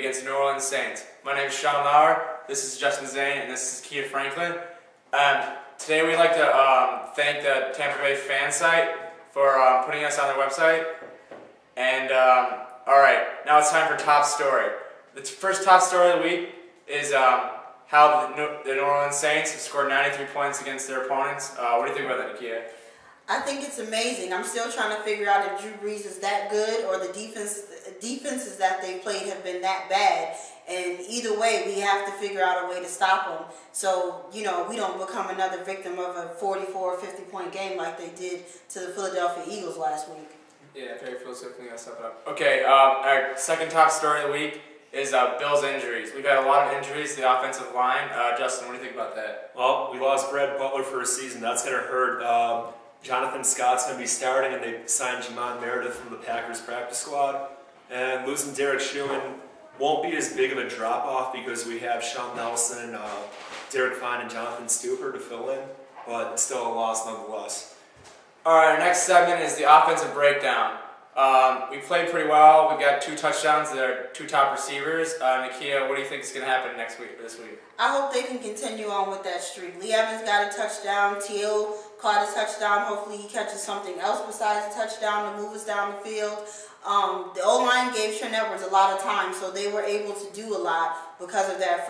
against the New Orleans Saints. My name is Sean Lauer, this is Justin Zane, and this is Kia Franklin. Today we'd like to thank the Tampa Bay fan site for putting us on their website. And alright, now it's time for top story. The first top story of the week is how the New Orleans Saints have scored 93 points against their opponents. What do you think about that, Kia? I think it's amazing. I'm still trying to figure out if Drew Brees is that good or the defenses that they played have been that bad. And either way, we have to figure out a way to stop them. So, we don't become another victim of a 44 or 50-point game like they did to the Philadelphia Eagles last week. Yeah, very philosophically got stuff up. Okay, our second top story of the week is Bill's injuries. We've had a lot of injuries to the offensive line. Justin, what do you think about that? Well, we lost Brad Butler for a season. That's going to hurt. Jonathan Scott's going to be starting, and they signed Jamon Meredith from the Packers practice squad. And losing Derek Schumann won't be as big of a drop-off because we have Sean Nelson, Derek Fine, and Jonathan Stupert to fill in, but it's still a loss nonetheless. All right, our next segment is the offensive breakdown. We played pretty well. We got 2 touchdowns to our 2 top receivers. Nakia, what do you think is going to happen this week? I hope they can continue on with that streak. Lee Evans got a touchdown. T.O. caught a touchdown. Hopefully he catches something else besides a touchdown to move us down the field. The O-line gave Trent Edwards a lot of time, so they were able to do a lot because of that.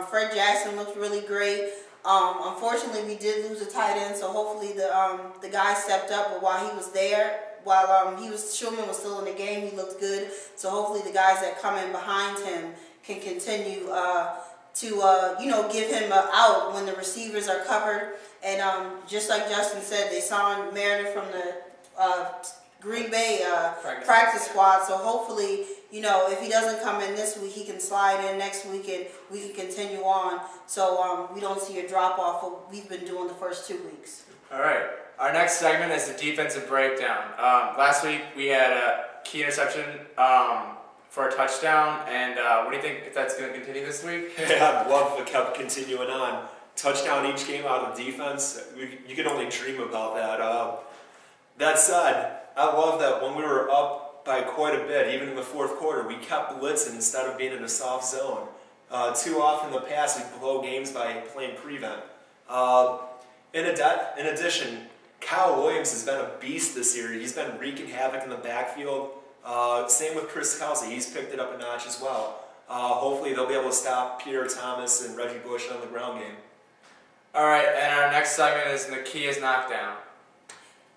Fred Jackson looked really great. Unfortunately, we did lose a tight end, so hopefully the guy stepped up. But while he was there, Schumann was still in the game, he looked good. So hopefully the guys that come in behind him can continue to give him an out when the receivers are covered. And just like Justin said, they signed Meredith from the Green Bay practice squad. So hopefully, if he doesn't come in this week, he can slide in next week and we can continue on. So we don't see a drop off what we've been doing the first 2 weeks. All right. Our next segment is the defensive breakdown. Last week we had a key interception for a touchdown, and what do you think if that's going to continue this week? Yeah, I'd love if it kept continuing on. Touchdown each game out of defense, you can only dream about that. That said, I love that when we were up by quite a bit, even in the fourth quarter, we kept blitzing instead of being in a soft zone. Too often in the past, we blow games by playing prevent. In addition, Kyle Williams has been a beast this year. He's been wreaking havoc in the backfield. Same with Chris Kelsey. He's picked it up a notch as well. Hopefully they'll be able to stop Peter Thomas and Reggie Bush on the ground game. All right, and our next segment is Nakia's Knockdown.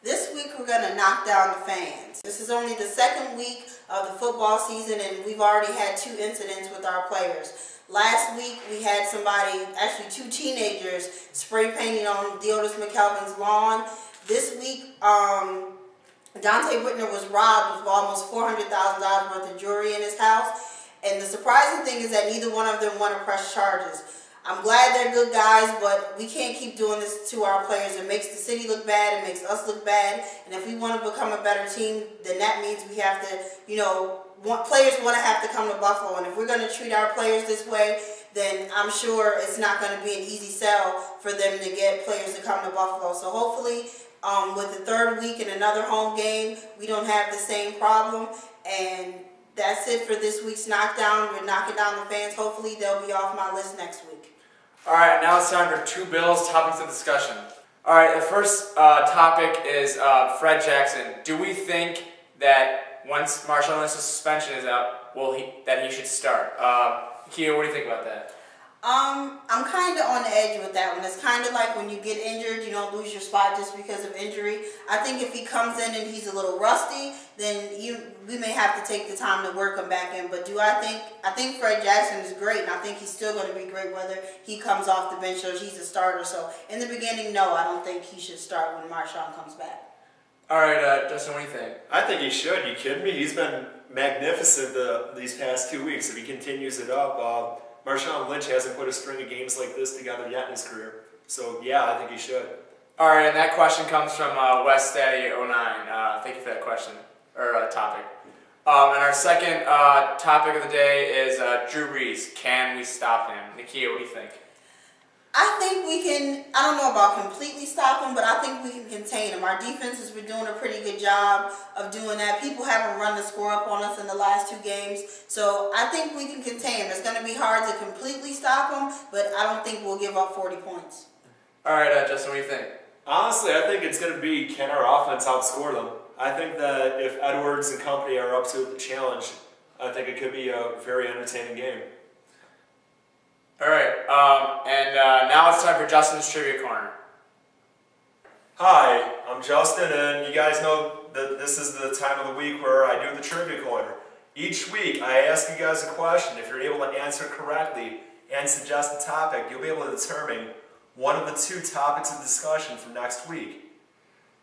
This week we're going to knock down the fans. This is only the second week of the football season, and we've already had 2 incidents with our players. Last week we had actually 2 teenagers, spray painting on Deotis McKelvin's lawn. This week, Dante Whitner was robbed with almost $400,000 worth of jewelry in his house. And the surprising thing is that neither one of them want to press charges. I'm glad they're good guys, but we can't keep doing this to our players. It makes the city look bad. It makes us look bad. And if we want to become a better team, then that means we have to, players want to have to come to Buffalo. And if we're going to treat our players this way, then I'm sure it's not going to be an easy sell for them to get players to come to Buffalo. So hopefully, with the 3rd week and another home game, we don't have the same problem. And that's it for this week's knockdown. We're knocking down the fans. Hopefully, they'll be off my list next week. All right, now it's time for 2 Bills topics of discussion. All right, the first topic is Fred Jackson. Do we think that once Marshawn Lynch's suspension is out, that he should start? Kia, what do you think about that? I'm kind of on the edge with that one. It's kind of like when you get injured, you don't lose your spot just because of injury. I think if he comes in and he's a little rusty, then we may have to take the time to work him back in. But I think Fred Jackson is great, and I think he's still going to be great whether he comes off the bench or he's a starter. So in the beginning, no, I don't think he should start when Marshawn comes back. All right, Justin, what do you think? I think he should. You kidding me? He's been magnificent these past 2 weeks. If he continues it up, Marshawn Lynch hasn't put a string of games like this together yet in his career. So, yeah, I think he should. All right, and that question comes from West Daddy 09. Thank you for that question, or topic. And our second topic of the day is Drew Brees. Can we stop him? Nakia, what do you think? I think we can, I don't know about completely stop them, but I think we can contain them. Our defense has been doing a pretty good job of doing that. People haven't run the score up on us in the last 2 games, so I think we can contain them. It's going to be hard to completely stop them, but I don't think we'll give up 40 points. All right, Justin, what do you think? Honestly, I think it's going to be, can our offense outscore them? I think that if Edwards and company are up to the challenge, I think it could be a very entertaining game. All right, and now it's time for Justin's Trivia Corner. Hi, I'm Justin, and you guys know that this is the time of the week where I do the Trivia Corner. Each week, I ask you guys a question. If you're able to answer correctly and suggest a topic, you'll be able to determine one of the 2 topics of discussion for next week.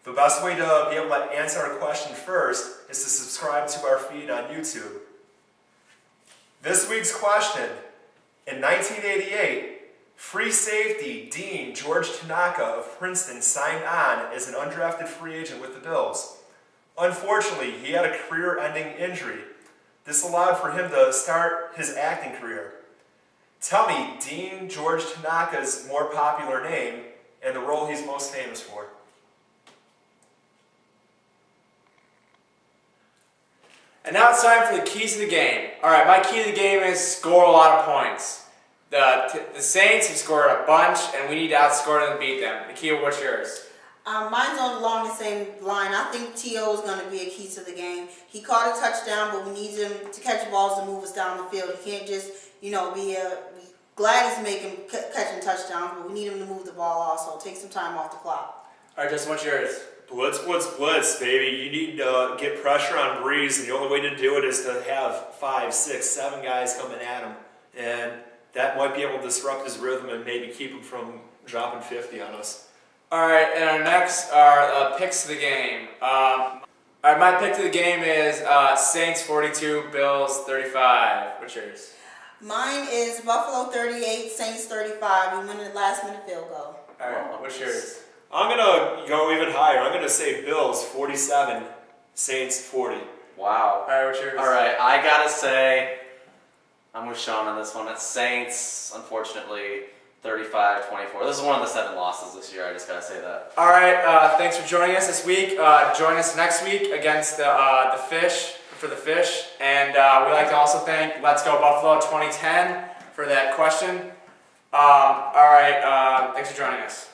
The best way to be able to answer a question first is to subscribe to our feed on YouTube. This week's question: in 1988, free safety Dean George Tanaka of Princeton signed on as an undrafted free agent with the Bills. Unfortunately, he had a career-ending injury. This allowed for him to start his acting career. Tell me Dean George Tanaka's more popular name and the role he's most famous for. And now it's time for the keys to the game. All right, my key to the game is score a lot of points. The Saints have scored a bunch, and we need to outscore them and beat them. Nakia, what's yours? Mine's along the same line. I think T.O. is going to be a key to the game. He caught a touchdown, but we need him to catch balls to move us down the field. He can't just, be glad he's making catching touchdowns, but we need him to move the ball also. Take some time off the clock. All right, Justin, what's yours? Blitz, blitz, blitz, baby. You need to get pressure on Brees, and the only way to do it is to have 5, 6, 7 guys coming at him. And that might be able to disrupt his rhythm and maybe keep him from dropping 50 on us. All right, and our next are picks to the game. All right, my pick to the game is Saints 42, Bills 35. What's yours? Mine is Buffalo 38, Saints 35. We win the last-minute field goal. All right, what's yours? I'm going to go even higher. I'm going to say Bills 47, Saints 40. Wow. All right, what's yours? All right, I got to say, I'm with Sean on this one. It's Saints, unfortunately, 35-24. This is one of the 7 losses this year. I just got to say that. All right, thanks for joining us this week. Join us next week against the Fish, for the Fish. And we'd like to also thank Let's Go Buffalo 2010 for that question. All right, thanks for joining us.